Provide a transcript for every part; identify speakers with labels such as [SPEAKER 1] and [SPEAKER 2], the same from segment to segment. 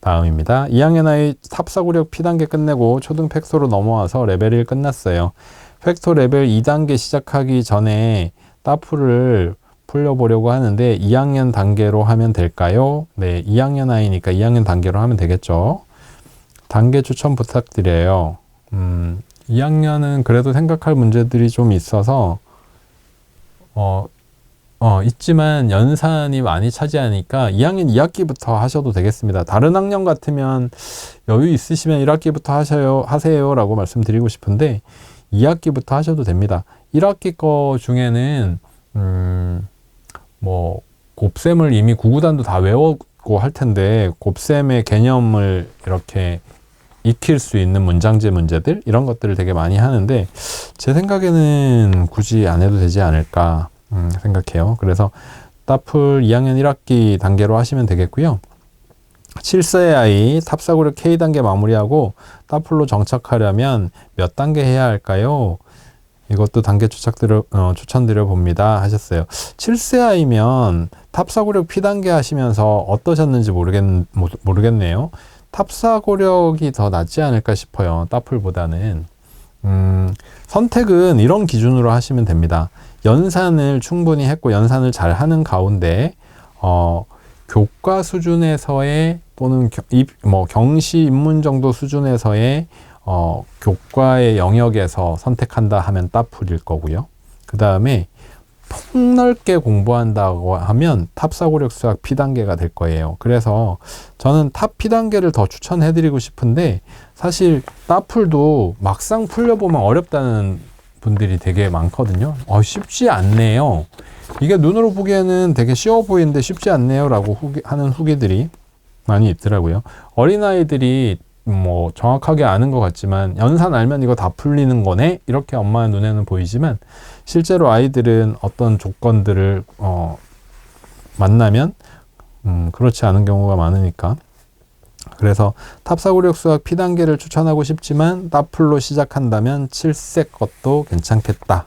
[SPEAKER 1] 다음입니다. 2학년 아이 탑사고력 P단계 끝내고 초등 팩소로 넘어와서 레벨 1 끝났어요. 팩토 레벨 2단계 시작하기 전에 따풀을 풀려보려고 하는데 2학년 단계로 하면 될까요? 네, 2학년 아이니까 2학년 단계로 하면 되겠죠. 단계 추천 부탁드려요. 2학년은 그래도 생각할 문제들이 좀 있어서 있지만 연산이 많이 차지하니까 2학년 2학기부터 하셔도 되겠습니다. 다른 학년 같으면 여유 있으시면 1학기부터 하세요 라고 말씀드리고 싶은데 2학기부터 하셔도 됩니다. 1학기 거 중에는 뭐 곱셈을 이미 구구단도 다 외웠고 할 텐데 곱셈의 개념을 이렇게 익힐 수 있는 문장제 문제들 이런 것들을 되게 많이 하는데 제 생각에는 굳이 안 해도 되지 않을까 생각해요. 그래서 따풀 2학년 1학기 단계로 하시면 되겠고요. 7세 아이 탑사고력 K단계 마무리하고 따풀로 정착하려면 몇 단계 해야 할까요? 이것도 단계 추천드려 봅니다 하셨어요. 7세 아이면 탑사고력 P단계 하시면서 어떠셨는지 모르겠네요. 탑사고력이 더 낫지 않을까 싶어요. 따풀보다는. 선택은 이런 기준으로 하시면 됩니다. 연산을 충분히 했고 연산을 잘 하는 가운데 교과 수준에서의 또는 경시 입문 정도 수준에서의 교과의 영역에서 선택한다 하면 따풀일 거고요. 그 다음에 폭넓게 공부한다고 하면 탑사고력 수학 P단계가 될 거예요. 그래서 저는 탑 P단계를 더 추천해드리고 싶은데 사실 따풀도 막상 풀려보면 어렵다는 분들이 되게 많거든요. 쉽지 않네요. 이게 눈으로 보기에는 되게 쉬워 보이는데 쉽지 않네요 라고 하는 후기들이 많이 있더라고요. 어린아이들이 뭐 정확하게 아는 것 같지만 연산 알면 이거 다 풀리는 거네 이렇게 엄마의 눈에는 보이지만 실제로 아이들은 어떤 조건들을 만나면 그렇지 않은 경우가 많으니까 그래서 탑사고력 수학 P단계를 추천하고 싶지만 따풀로 시작한다면 7세 것도 괜찮겠다.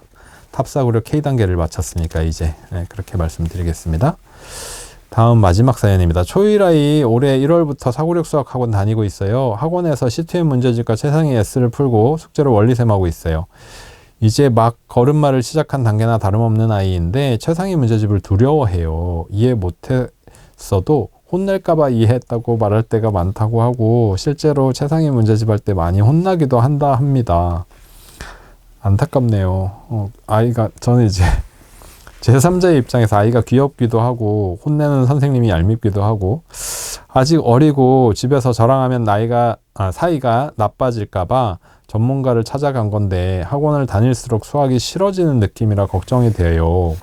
[SPEAKER 1] 탑사고력 K단계를 마쳤으니까 이제 그렇게 말씀드리겠습니다. 다음 마지막 사연입니다. 초1 아이 올해 1월부터 사고력 수학 학원 다니고 있어요. 학원에서 C2M 문제집과 최상위 S를 풀고 숙제로 원리셈하고 있어요. 이제 막 걸음마를 시작한 단계나 다름없는 아이인데 최상위 문제집을 두려워해요. 이해 못했어도 혼낼까봐 이해했다고 말할 때가 많다고 하고 실제로 최상위 문제집 할 때 많이 혼나기도 한다 합니다. 안타깝네요. 저는 이제 제3자의 입장에서 아이가 귀엽기도 하고 혼내는 선생님이 얄밉기도 하고 아직 어리고 집에서 저랑하면 사이가 나빠질까봐 전문가를 찾아간 건데 학원을 다닐수록 수학이 싫어지는 느낌이라 걱정이 돼요.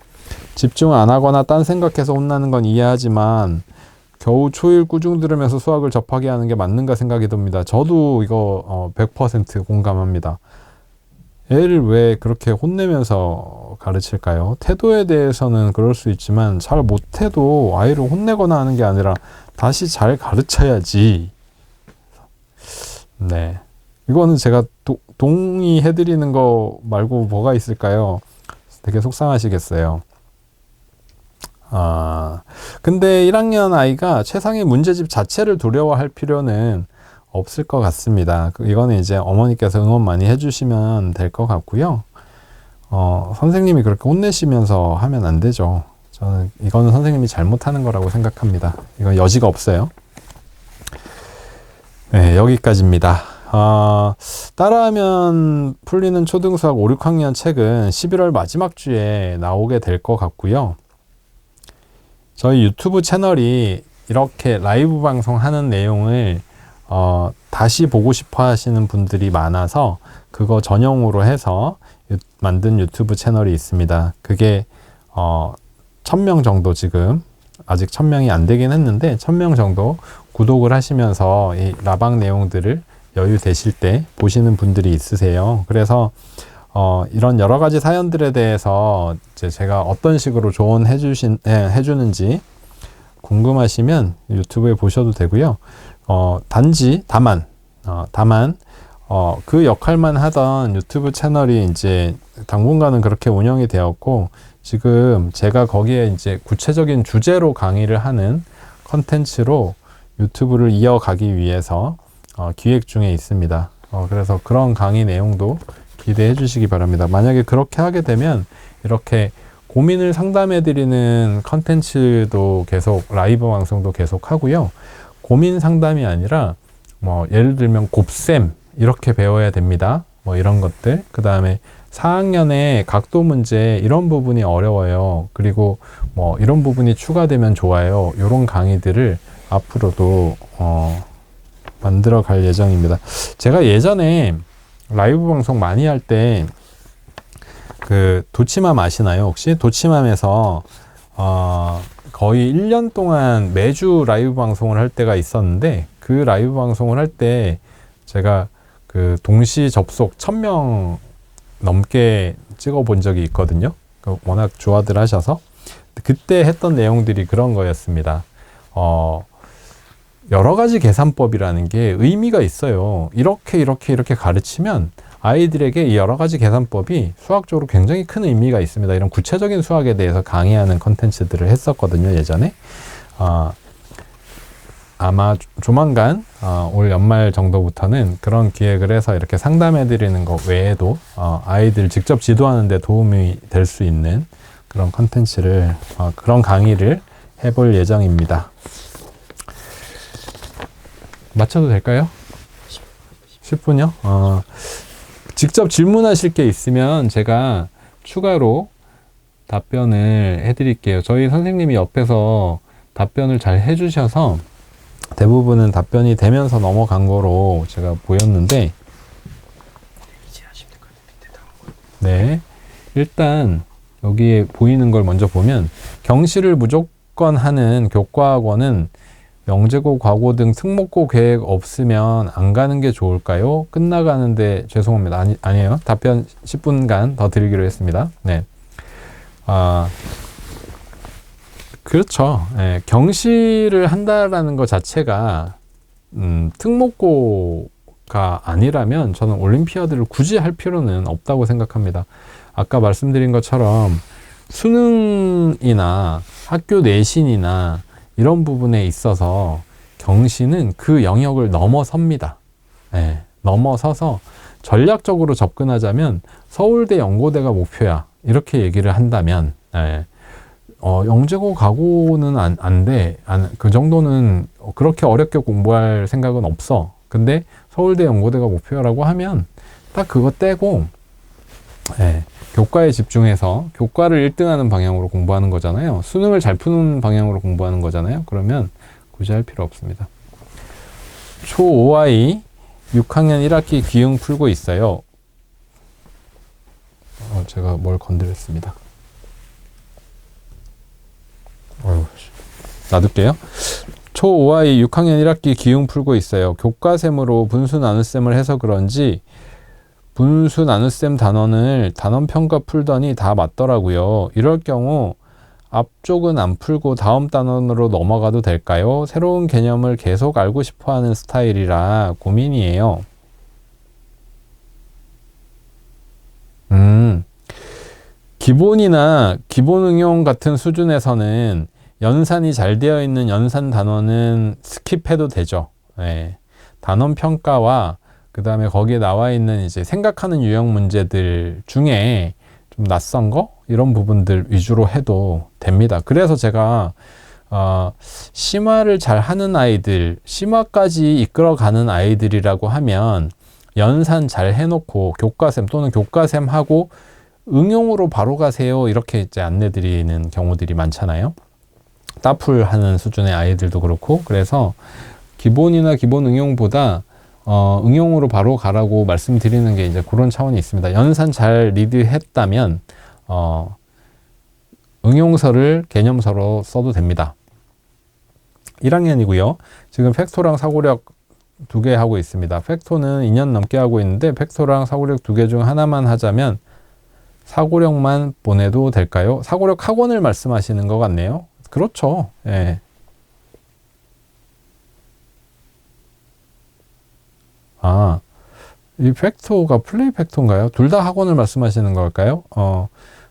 [SPEAKER 1] 집중 안 하거나 딴 생각해서 혼나는 건 이해하지만 겨우 초1 꾸중 들으면서 수학을 접하게 하는 게 맞는가 생각이 듭니다. 저도 이거 100% 공감합니다. 애를 왜 그렇게 혼내면서 가르칠까요? 태도에 대해서는 그럴 수 있지만 잘 못해도 아이를 혼내거나 하는 게 아니라 다시 잘 가르쳐야지. 네, 이거는 제가 동의해드리는 거 말고 뭐가 있을까요? 되게 속상하시겠어요. 근데 1학년 아이가 최상위 문제집 자체를 두려워할 필요는 없을 것 같습니다. 이거는 이제 어머니께서 응원 많이 해주시면 될 것 같고요. 선생님이 그렇게 혼내시면서 하면 안 되죠. 저는 이거는 선생님이 잘못하는 거라고 생각합니다. 이건 여지가 없어요. 네, 여기까지입니다. 따라하면 풀리는 초등수학 5, 6학년 책은 11월 마지막 주에 나오게 될 것 같고요. 저희 유튜브 채널이 이렇게 라이브 방송하는 내용을 다시 보고 싶어 하시는 분들이 많아서 그거 전용으로 해서 만든 유튜브 채널이 있습니다. 그게 1000명 정도 지금 아직 1000명이 안 되긴 했는데 1000명 정도 구독을 하시면서 이 라방 내용들을 여유 되실 때 보시는 분들이 있으세요. 그래서 이런 여러 가지 사연들에 대해서 이제 제가 어떤 식으로 해주는지 궁금하시면 유튜브에 보셔도 되고요. 다만 그 역할만 하던 유튜브 채널이 이제 당분간은 그렇게 운영이 되었고 지금 제가 거기에 이제 구체적인 주제로 강의를 하는 컨텐츠로 유튜브를 이어가기 위해서 기획 중에 있습니다. 그래서 그런 강의 내용도 기대해 주시기 바랍니다. 만약에 그렇게 하게 되면 이렇게 고민을 상담해 드리는 컨텐츠도 계속 라이브 방송도 계속 하고요. 고민 상담이 아니라 뭐 예를 들면 곱셈 이렇게 배워야 됩니다. 뭐 이런 것들. 그 다음에 4학년의 각도 문제 이런 부분이 어려워요. 그리고 뭐 이런 부분이 추가되면 좋아요. 이런 강의들을 앞으로도 만들어 갈 예정입니다. 제가 예전에 라이브 방송 많이 할 때 그 도치맘 아시나요? 혹시 도치맘에서 거의 1년 동안 매주 라이브 방송을 할 때가 있었는데 그 라이브 방송을 할 때 제가 그 동시 접속 1000명 넘게 찍어 본 적이 있거든요. 워낙 좋아들 하셔서 그때 했던 내용들이 그런 거였습니다. 여러 가지 계산법이라는 게 의미가 있어요. 이렇게 가르치면 아이들에게 이 여러 가지 계산법이 수학적으로 굉장히 큰 의미가 있습니다. 이런 구체적인 수학에 대해서 강의하는 컨텐츠들을 했었거든요, 예전에. 아마 조만간 올 연말 정도부터는 그런 기획을 해서 이렇게 상담해 드리는 것 외에도 아이들 직접 지도하는 데 도움이 될 수 있는 그런 컨텐츠를 그런 강의를 해볼 예정입니다. 맞춰도 될까요? 10분요? 직접 질문하실 게 있으면 제가 추가로 답변을 해드릴게요. 저희 선생님이 옆에서 답변을 잘 해주셔서 대부분은 답변이 되면서 넘어간 거로 제가 보였는데, 네, 일단 여기에 보이는 걸 먼저 보면 경시를 무조건 하는 교과학원은 영재고, 과고 등 특목고 계획 없으면 안 가는 게 좋을까요? 끝나가는데 죄송합니다. 아니에요. 답변 10분간 더 드리기로 했습니다. 네. 그렇죠. 네. 경시를 한다라는 것 자체가 특목고가 아니라면 저는 올림피아드를 굳이 할 필요는 없다고 생각합니다. 아까 말씀드린 것처럼 수능이나 학교 내신이나 이런 부분에 있어서 경시는 그 영역을 넘어섭니다. 네, 넘어서서 전략적으로 접근하자면 서울대 연고대가 목표야. 이렇게 얘기를 한다면 영재고 가고는 안 돼. 그 정도는 그렇게 어렵게 공부할 생각은 없어. 근데 서울대 연고대가 목표라고 하면 딱 그거 떼고 교과에 집중해서 교과를 1등하는 방향으로 공부하는 거잖아요. 수능을 잘 푸는 방향으로 공부하는 거잖아요. 그러면 굳이 할 필요 없습니다. 초5아이 6학년 1학기 기응 풀고 있어요. 제가 뭘 건드렸습니다. 놔둘게요. 초5아이 6학년 1학기 기응 풀고 있어요. 교과샘으로 분수 나눗셈을 해서 그런지 분수 나눗셈 단원을 단원평가 풀더니 다 맞더라고요. 이럴 경우 앞쪽은 안 풀고 다음 단원으로 넘어가도 될까요? 새로운 개념을 계속 알고 싶어하는 스타일이라 고민이에요. 기본이나 기본 응용 같은 수준에서는 연산이 잘 되어 있는 연산 단원은 스킵해도 되죠. 네. 단원 평가와 그 다음에 거기에 나와 있는 이제 생각하는 유형 문제들 중에 좀 낯선 거? 이런 부분들 위주로 해도 됩니다. 그래서 제가 심화를 잘 하는 아이들, 심화까지 이끌어가는 아이들이라고 하면 연산 잘 해놓고 교과샘 또는 교과샘 하고 응용으로 바로 가세요. 이렇게 이제 안내드리는 경우들이 많잖아요. 따풀 하는 수준의 아이들도 그렇고, 그래서 기본이나 기본 응용보다 응용으로 바로 가라고 말씀드리는 게 이제 그런 차원이 있습니다. 연산 잘 리드했다면 응용서를 개념서로 써도 됩니다. 1학년이고요. 지금 팩토랑 사고력 2개 하고 있습니다. 팩토는 2년 넘게 하고 있는데 팩토랑 사고력 2개 중 하나만 하자면 사고력만 보내도 될까요? 사고력 학원을 말씀하시는 것 같네요. 그렇죠. 예. 이 팩토가 플레이 팩토인가요? 둘 다 학원을 말씀하시는 걸까요?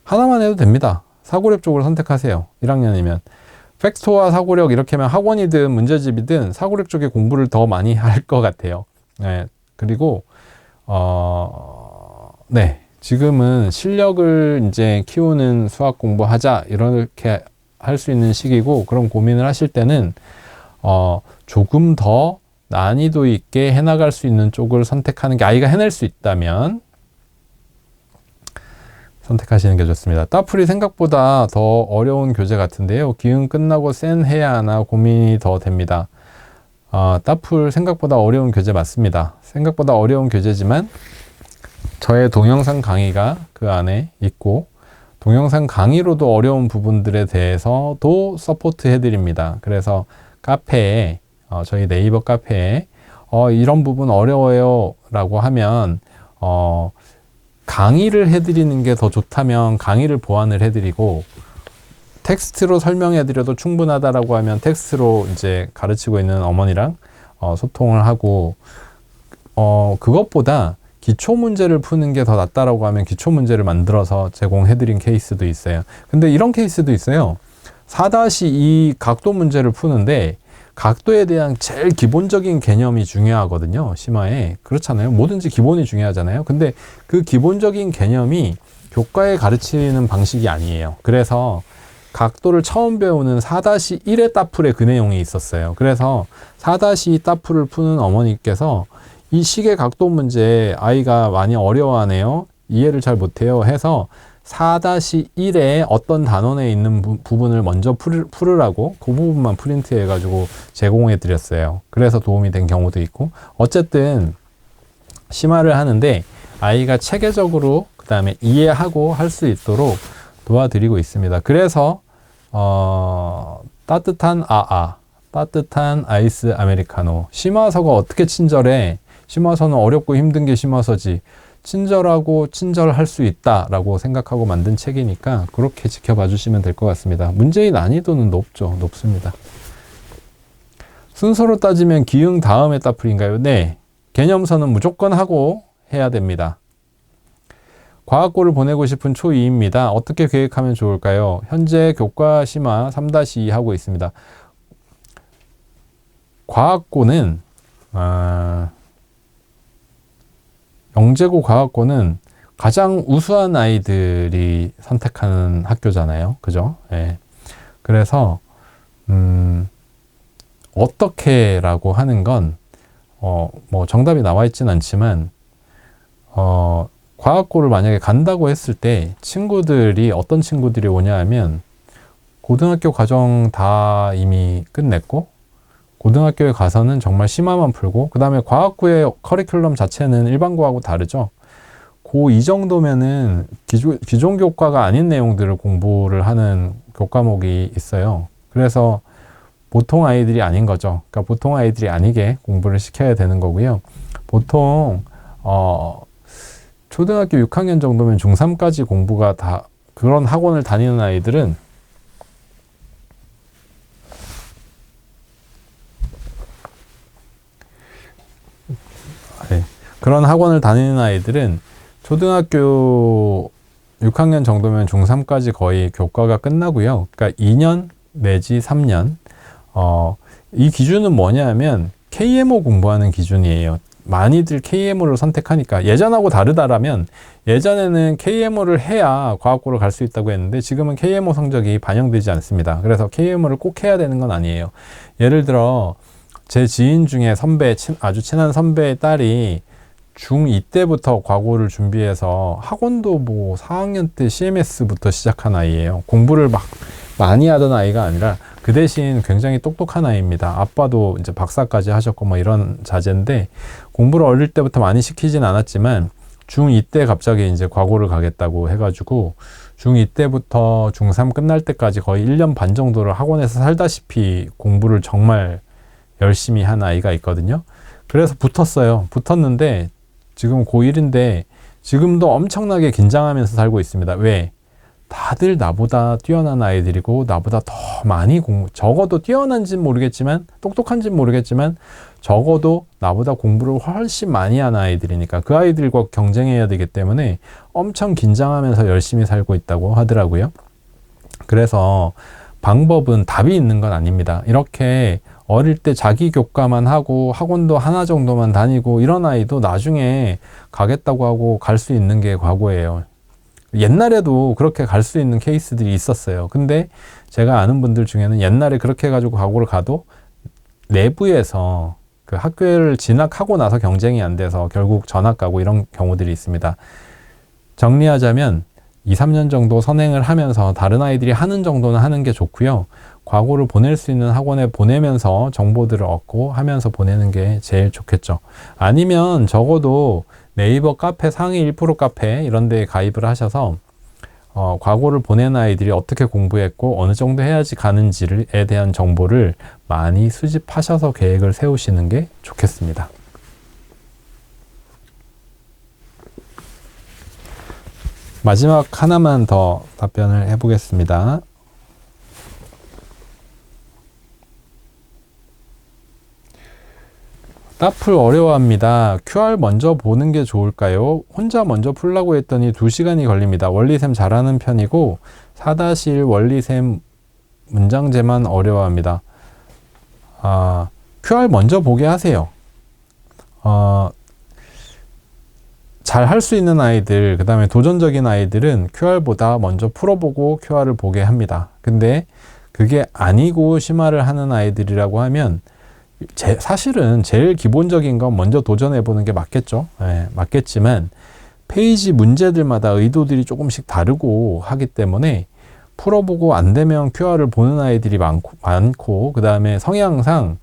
[SPEAKER 1] 하나만 해도 됩니다. 사고력 쪽으로 선택하세요. 1학년이면. 팩스토와 사고력 이렇게 하면 학원이든 문제집이든 사고력 쪽에 공부를 더 많이 할 것 같아요. 네. 그리고 네. 지금은 실력을 이제 키우는 수학 공부하자 이렇게 할 수 있는 시기고, 그런 고민을 하실 때는 조금 더 난이도 있게 해나갈 수 있는 쪽을 선택하는 게, 아이가 해낼 수 있다면 선택하시는 게 좋습니다. 따풀이 생각보다 더 어려운 교재 같은데요. 기흥 끝나고 센 해야 하나 고민이 더 됩니다. 따풀 생각보다 어려운 교재 맞습니다. 생각보다 어려운 교재지만 저의 동영상 강의가 그 안에 있고, 동영상 강의로도 어려운 부분들에 대해서도 서포트 해드립니다. 그래서 카페에, 저희 네이버 카페에 이런 부분 어려워요 라고 하면 강의를 해드리는 게 더 좋다면 강의를 보완을 해드리고, 텍스트로 설명해드려도 충분하다라고 하면 텍스트로 이제 가르치고 있는 어머니랑 소통을 하고, 그것보다 기초 문제를 푸는 게 더 낫다라고 하면 기초 문제를 만들어서 제공해드린 케이스도 있어요. 근데 이런 케이스도 있어요. 4-2 각도 문제를 푸는데 각도에 대한 제일 기본적인 개념이 중요하거든요. 심화에. 그렇잖아요. 뭐든지 기본이 중요하잖아요. 근데 그 기본적인 개념이 교과에 가르치는 방식이 아니에요. 그래서 각도를 처음 배우는 4-1의 따풀에 그 내용이 있었어요. 그래서 4-2 따풀을 푸는 어머니께서 이 시계 각도 문제 아이가 많이 어려워하네요. 이해를 잘 못해요. 해서 4-1에 어떤 단원에 있는 부분을 먼저 풀으라고 그 부분만 프린트 해가지고 제공해 드렸어요. 그래서 도움이 된 경우도 있고, 어쨌든 심화를 하는데 아이가 체계적으로 그 다음에 이해하고 할 수 있도록 도와드리고 있습니다. 그래서 따뜻한 따뜻한 아이스 아메리카노. 심화서가 어떻게 친절해? 심화서는 어렵고 힘든 게 심화서지. 친절하고 친절할 수 있다라고 생각하고 만든 책이니까 그렇게 지켜봐 주시면 될 것 같습니다. 문제의 난이도는 높습니다. 순서로 따지면 기흥 다음에 따풀인가요? 네. 개념서는 무조건 하고 해야 됩니다. 과학고를 보내고 싶은 초2입니다. 어떻게 계획하면 좋을까요? 현재 교과 심화 3-2 하고 있습니다. 과학고는 영재고 과학고는 가장 우수한 아이들이 선택하는 학교잖아요. 그죠? 예. 그래서 어떻게라고 하는 건 뭐 정답이 나와 있진 않지만 과학고를 만약에 간다고 했을 때 친구들이 어떤 친구들이 오냐 하면 고등학교 과정 다 이미 끝냈고 고등학교에 가서는 정말 심화만 풀고, 그 다음에 과학고의 커리큘럼 자체는 일반고하고 다르죠. 이 정도면은 기존 교과가 아닌 내용들을 공부를 하는 교과목이 있어요. 그래서 보통 아이들이 아닌 거죠. 그러니까 보통 아이들이 아니게 공부를 시켜야 되는 거고요. 보통 초등학교 6학년 정도면 중3까지 공부가 다, 그런 학원을 다니는 아이들은 그런 학원을 다니는 아이들은 초등학교 6학년 정도면 중3까지 거의 교과가 끝나고요. 그러니까 2년 내지 3년. 이 기준은 뭐냐면 KMO 공부하는 기준이에요. 많이들 KMO를 선택하니까. 예전하고 다르다라면 예전에는 KMO를 해야 과학고를 갈 수 있다고 했는데 지금은 KMO 성적이 반영되지 않습니다. 그래서 KMO를 꼭 해야 되는 건 아니에요. 예를 들어 제 지인 중에 아주 친한 선배의 딸이 중2 때부터 과고를 준비해서 학원도 뭐 4학년 때 CMS부터 시작한 아이예요. 공부를 막 많이 하던 아이가 아니라 그 대신 굉장히 똑똑한 아이입니다. 아빠도 이제 박사까지 하셨고 뭐 이런 자제인데 공부를 어릴 때부터 많이 시키진 않았지만 중2 때 갑자기 이제 과고를 가겠다고 해가지고 중2 때부터 중3 끝날 때까지 거의 1년 반 정도를 학원에서 살다시피 공부를 정말 열심히 한 아이가 있거든요. 그래서 붙었는데 지금 고1인데 지금도 엄청나게 긴장하면서 살고 있습니다. 왜? 다들 나보다 뛰어난 아이들이고 나보다 더 많이 적어도 뛰어난지는 모르겠지만 똑똑한지는 모르겠지만 적어도 나보다 공부를 훨씬 많이 하는 아이들이니까 그 아이들과 경쟁해야 되기 때문에 엄청 긴장하면서 열심히 살고 있다고 하더라고요. 그래서 방법은 답이 있는 건 아닙니다. 이렇게 어릴 때 자기 교과만 하고 학원도 하나 정도만 다니고 이런 아이도 나중에 가겠다고 하고 갈 수 있는 게 과거예요. 옛날에도 그렇게 갈 수 있는 케이스들이 있었어요. 근데 제가 아는 분들 중에는 옛날에 그렇게 해가지고 과거를 가도 내부에서 그 학교를 진학하고 나서 경쟁이 안 돼서 결국 전학 가고 이런 경우들이 있습니다. 정리하자면 2, 3년 정도 선행을 하면서 다른 아이들이 하는 정도는 하는 게 좋고요. 과거를 보낼 수 있는 학원에 보내면서 정보들을 얻고 하면서 보내는 게 제일 좋겠죠. 아니면 적어도 네이버 카페, 상위 1% 카페 이런 데에 가입을 하셔서 과거를 보낸 아이들이 어떻게 공부했고 어느 정도 해야지 가는지에 대한 정보를 많이 수집하셔서 계획을 세우시는 게 좋겠습니다. 마지막 하나만 더 답변을 해보겠습니다. 따풀 어려워합니다. QR 먼저 보는 게 좋을까요? 혼자 먼저 풀라고 했더니 2시간이 걸립니다. 원리셈 잘하는 편이고 4-1 원리셈 문장제만 어려워합니다. QR 먼저 보게 하세요. 잘 할 수 있는 아이들, 그 다음에 도전적인 아이들은 QR보다 먼저 풀어보고 QR을 보게 합니다. 근데 그게 아니고 심화를 하는 아이들이라고 하면 사실은 제일 기본적인 건 먼저 도전해보는 게 맞겠죠. 네, 맞겠지만 페이지 문제들마다 의도들이 조금씩 다르고 하기 때문에 풀어보고 안 되면 QR을 보는 아이들이 많고 그 다음에 성향상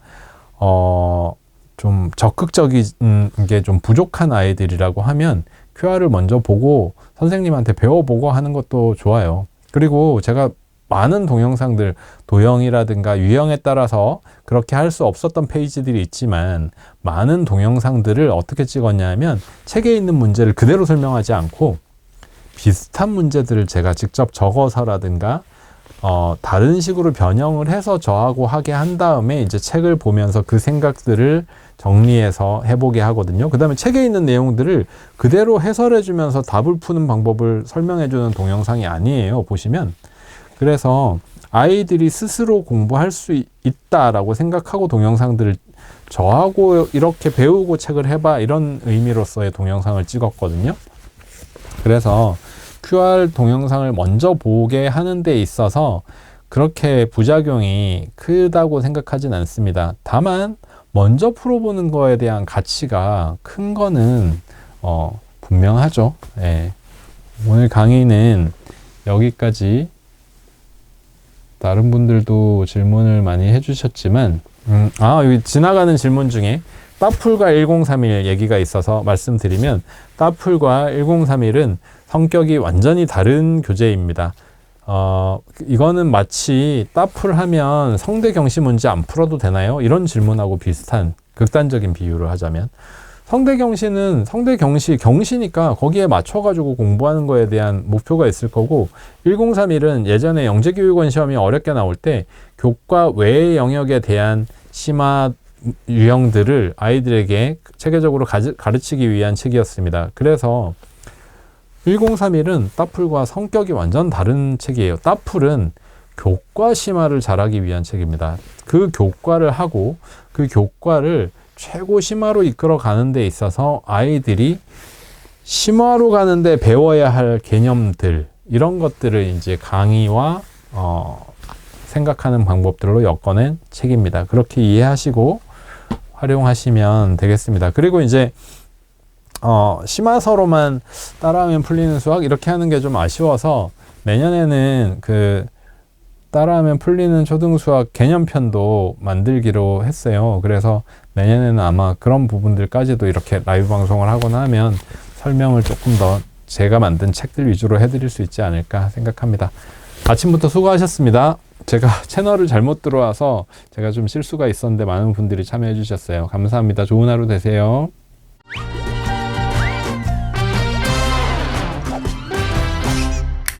[SPEAKER 1] 좀 적극적인 게 좀 부족한 아이들이라고 하면 QR을 먼저 보고 선생님한테 배워보고 하는 것도 좋아요. 그리고 제가 많은 동영상들, 도형이라든가 유형에 따라서 그렇게 할 수 없었던 페이지들이 있지만 많은 동영상들을 어떻게 찍었냐면 책에 있는 문제를 그대로 설명하지 않고 비슷한 문제들을 제가 직접 적어서라든가 다른 식으로 변형을 해서 저하고 하게 한 다음에 이제 책을 보면서 그 생각들을 정리해서 해보게 하거든요. 그 다음에 책에 있는 내용들을 그대로 해설해주면서 답을 푸는 방법을 설명해주는 동영상이 아니에요. 보시면. 그래서 아이들이 스스로 공부할 수 있다라고 생각하고 동영상들을 저하고 이렇게 배우고 책을 해봐 이런 의미로서의 동영상을 찍었거든요. 그래서 QR 동영상을 먼저 보게 하는 데 있어서 그렇게 부작용이 크다고 생각하진 않습니다. 다만 먼저 풀어보는 거에 대한 가치가 큰 거는 분명하죠. 예. 오늘 강의는 여기까지. 다른 분들도 질문을 많이 해주셨지만 여기 지나가는 질문 중에 따풀과 1031 얘기가 있어서 말씀드리면 따풀과 1031은 성격이 완전히 다른 교재입니다. 이거는 마치 따풀하면 성대 경시 문제 안 풀어도 되나요? 이런 질문하고 비슷한 극단적인 비유를 하자면 성대 경시는 성대 경시니까 거기에 맞춰가지고 공부하는 거에 대한 목표가 있을 거고 1031은 예전에 영재교육원 시험이 어렵게 나올 때 교과 외의 영역에 대한 심화 유형들을 아이들에게 체계적으로 가르치기 위한 책이었습니다. 그래서 1031은 따풀과 성격이 완전 다른 책이에요. 따풀은 교과 심화를 잘하기 위한 책입니다. 그 교과를 하고 그 교과를 최고 심화로 이끌어 가는 데 있어서 아이들이 심화로 가는데 배워야 할 개념들 이런 것들을 이제 강의와 생각하는 방법들로 엮어낸 책입니다. 그렇게 이해하시고 활용하시면 되겠습니다. 그리고 이제 심화서로만 따라하면 풀리는 수학 이렇게 하는 게 좀 아쉬워서 내년에는 그 따라하면 풀리는 초등수학 개념편도 만들기로 했어요. 그래서 내년에는 아마 그런 부분들까지도 이렇게 라이브 방송을 하거나 하면 설명을 조금 더 제가 만든 책들 위주로 해드릴 수 있지 않을까 생각합니다. 아침부터 수고하셨습니다. 제가 채널을 잘못 들어와서 제가 좀 실수가 있었는데 많은 분들이 참여해 주셨어요. 감사합니다. 좋은 하루 되세요.